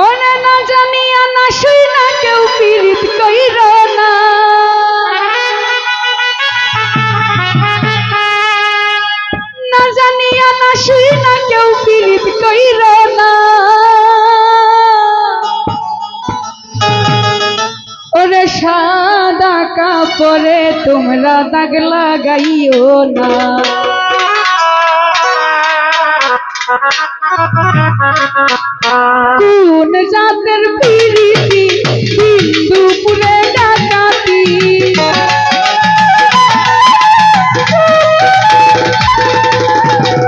ওরে না জানিয়া না শুই না কেউ পীড়িত কইর না, না জানিয়া না শুই না কেউ পীড়িত কইর না। ওরে সাদা কাপড়ে তোমরা দাগ লাগাইও না, কোন জাতের পিরিতি হিন্দুপুরে ডাকাতি,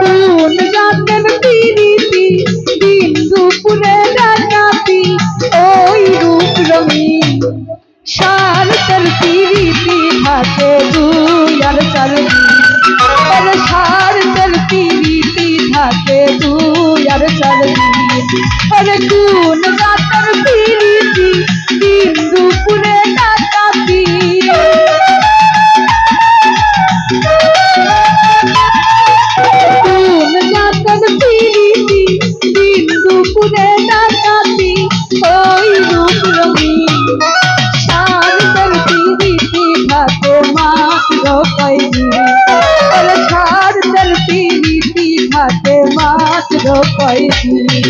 কোন জাতের পিরিতি হিন্দুপুরে ডাকাতি, ওই রূপ রঙিন স্বার্থের পিরিতি থাকে 2 আর 4 দিন। স্বার্থের পিরিতি থাকে 2 আর 4 দিন। ওরে কোন জাতের পিরিতি হিন্দুপুরে ডাকাতি, কোন জাতের পিরিতি হিন্দুপুরে ডাকাতি, ওই রূপ রঙিন স্বার্থের পিরিতি থাকে মাত্র কয়দিন। স্বার্থের পিরিতি থাকে মাত্র কয়দিন।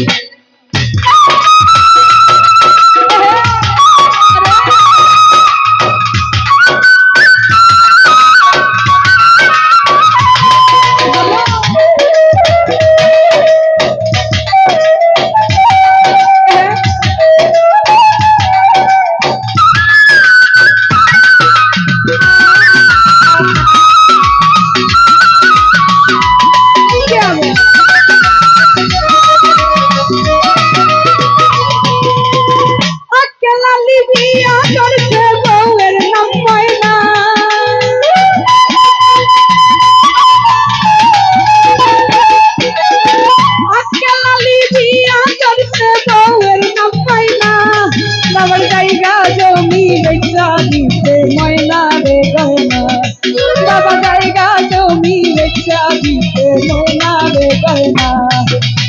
বাবা জায়গা জমি বেচা দিতে ময়না রে গয়না,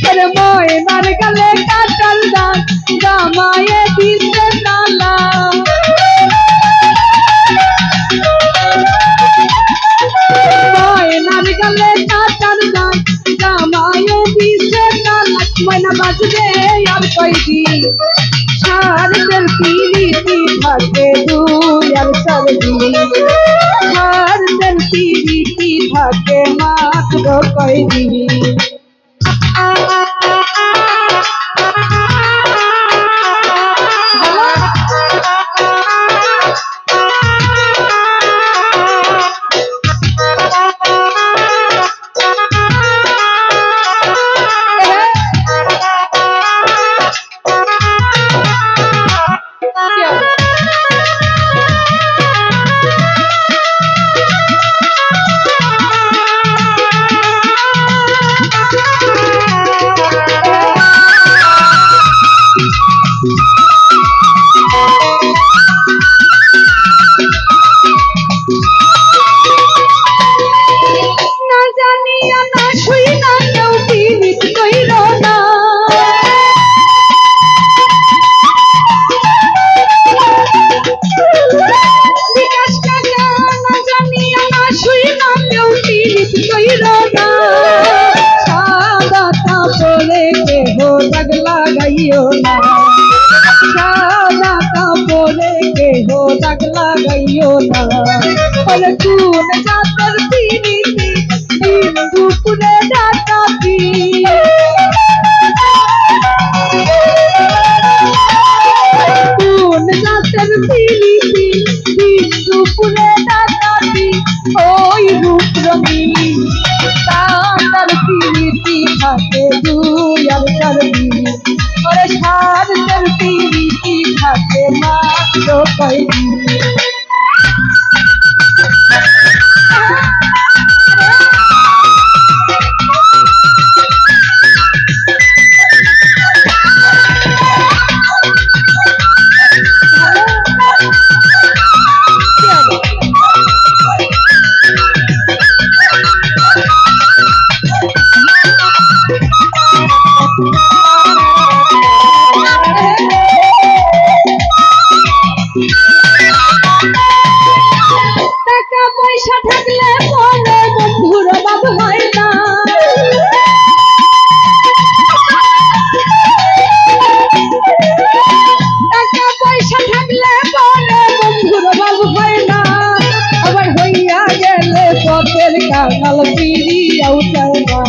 আরে ময়নার গলে কাটার দান জামায়ে দিতে তালা, ময়নার গলে কাটার দান জামায়ে দিতে তালা। ময়না বাজবে আর কয়দিন, স্বার্থের পিরিতি থাকে 2 আর 4 দিন। স্বার্থের পিরিতি থাকে মাত্র কয়দিন। সাদা কাপড়ে কেহ দাগ লাগাইও না, বলে কোন জাতের পিরিতি হিন্দুপুরে ডাকাতি, কোন জাতের পিরিতি হিন্দুপুরে ডাকাতি, ওই রূপ রঙিন তার পিরিতি থাকে 2 আর 4 দিন। ওরে স্বার্থের পিরিতি থাকে মাত্র কয়দিন। পয়সা থাকলে পরে বন্ধুর অভাব হয় না। টাকা পয়সা থাকলে পরে বন্ধুর অভাব হয় না। আবার হইয়া গেলে পথের কাঙাল ফিরিয়াও চায় না।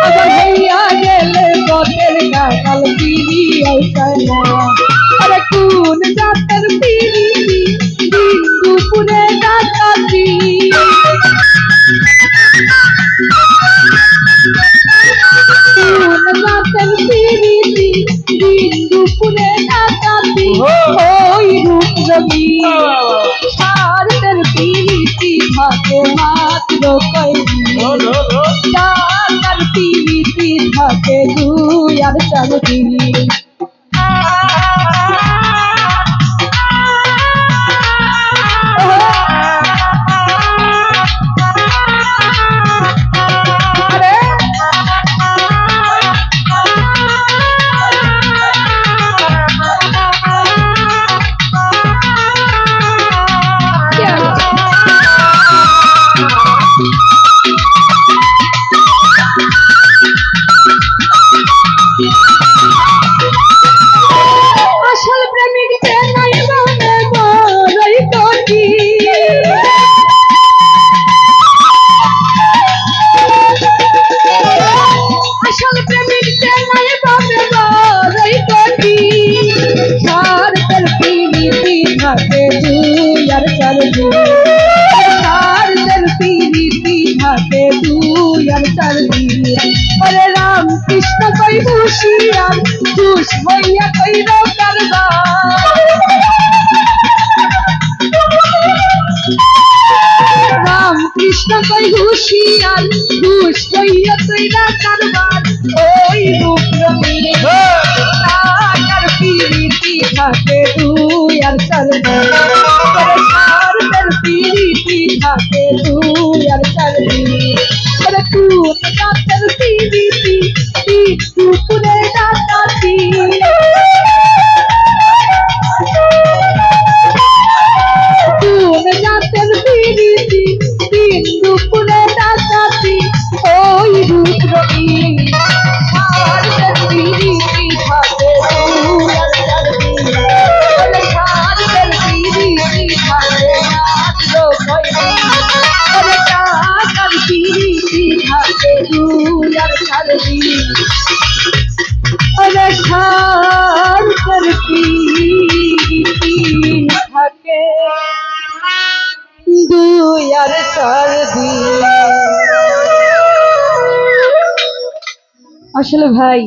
আবার হইয়া গেলে পথের কাঙাল ফিরিয়াও চায় না। আরে কোন জাতের পিরিতি দিন দুপুরে ডাকাতি। কোন জাতের পিরিতি দিন দুপুরে ডাকাতি। ওই রূপ রবি স্বার্থের পিরিতি থাকে মাত্র কয়দিন। টাকার পিরিতি থাকে 2 আর 4 দিন। আসল প্রেমিক যে নাই মনে বড়ই কঠিন। আসল প্রেমিক যে নাই মনে বড়ই কঠিন। স্বার্থের পিরিতি থাকে 2 আর 4 দিন। স্বার্থের পিরিতি থাকে 2 আর 4 দিন। ওরে রাম কৃষ্ণ কই হুঁশিয়ার দুষ হইয়া কইর কারবার। রাম কৃষ্ণ কই হুঁশিয়ার দুষ হইয়া কইর কারবার। ওই রূপ রঙিন টাকার পিরিতি থাকে 2 আর 4 দিন। স্বার্থের পিরিতি থাকে 2 আর 4 দিন। ওরে কোন জাতের পিরিতি দিন দুপুরে ডাকাতি। কোন জাতের পিরিতি দিন দুপুরে ডাকাতি। ওই রূপ রঙিন স্বার্থের পিরিতি থাকে 2 আর 4 দিন। স্বার্থের পিরিতি থাকে মাত্র কয়দিন। টাকার পিরিতি থাকে 2 আর 4 দিন। স্বার্থের পিরিতি থাকে 2 আর 4 দিন। আসলে ভাই